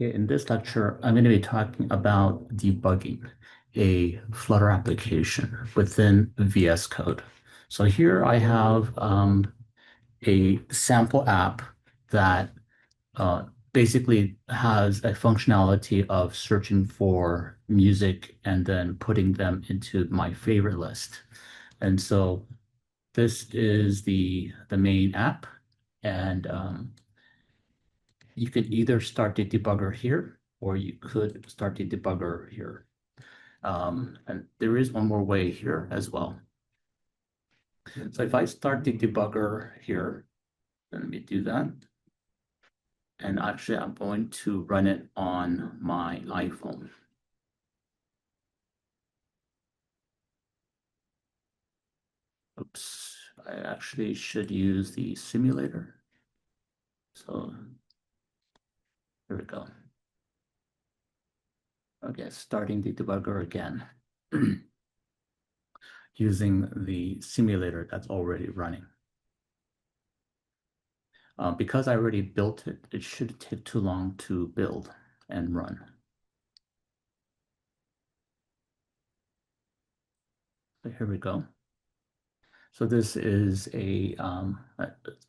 In this lecture, I'm going to be talking about debugging a Flutter application within VS Code. So here I have a sample app that uh, basically has a functionality of searching for music and then putting them into my favorite list. And so this is the main app, and you could either start the debugger here, or you could start the debugger here. And there is one more way here as well. So if I start the debugger here, let me do that. And actually, I'm going to run it on my iPhone. Oops, I actually should use the simulator. So here we go. Okay, starting the debugger again. Using the simulator that's already running. Because I already built it, it shouldn't take too long to build and run. So here we go. So this is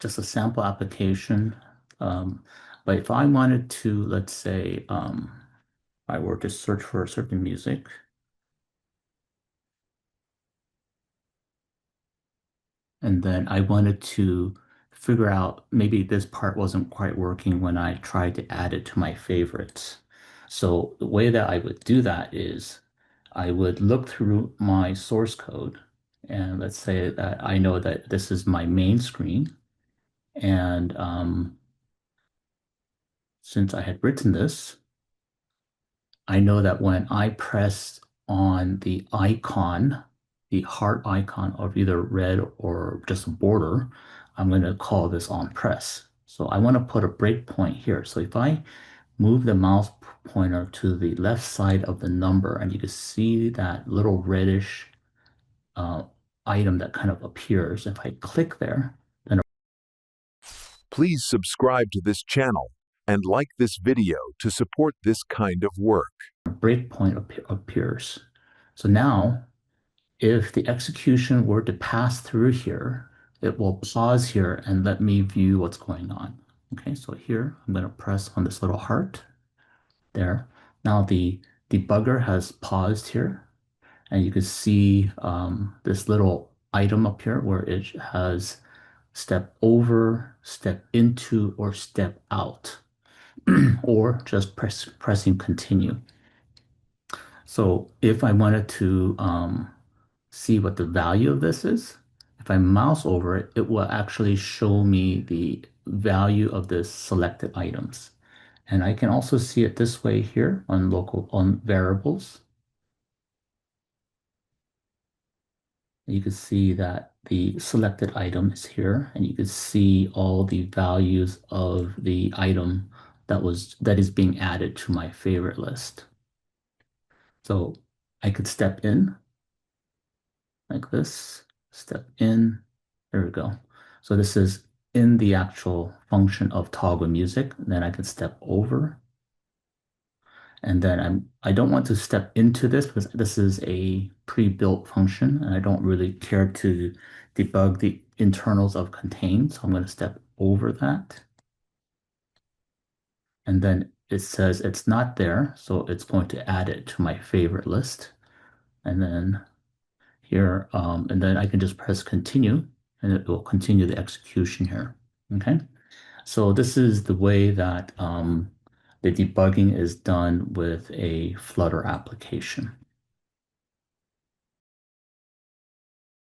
just a sample application. But if I wanted to, let's say, I were to search for a certain music, and then I wanted to figure out maybe this part wasn't quite working when I tried to add it to my favorites. So the way that I would do that is I would look through my source code, and let's say that I know that this is my main screen. And since I had written this, I know that when I press on the icon, the heart icon of either red or just a border, I'm going to call this on press. So I want to put a breakpoint here. So if I move the mouse pointer to the left side of the number, and you can see that little reddish uh, item that kind of appears. If I click there, then Please subscribe to this channel and like this video to support this kind of work. a breakpoint appears. So now, if the execution were to pass through here, it will pause here and let me view what's going on. Okay, so here I'm going to press on this little heart there. Now the debugger has paused here, and you can see this little item up here where it has step over, step into, or step out, or just pressing continue. So if I wanted to see what the value of this is, if I mouse over it, it will actually show me the value of the selected items. And I can also see it this way here on variables. You can see that the selected item is here, and you can see all the values of the item that is being added to my favorite list. So I could step in like this, step in, there we go. So this is in the actual function of toggle music. Then I can step over, and then I don't want to step into this because this is a pre-built function, and I don't really care to debug the internals of contain. So I'm going to step over that. And then it says it's not there, so it's going to add it to my favorite list. And then here, and then I can just press continue, and it will continue the execution here. Okay, so this is the way that the debugging is done with a Flutter application.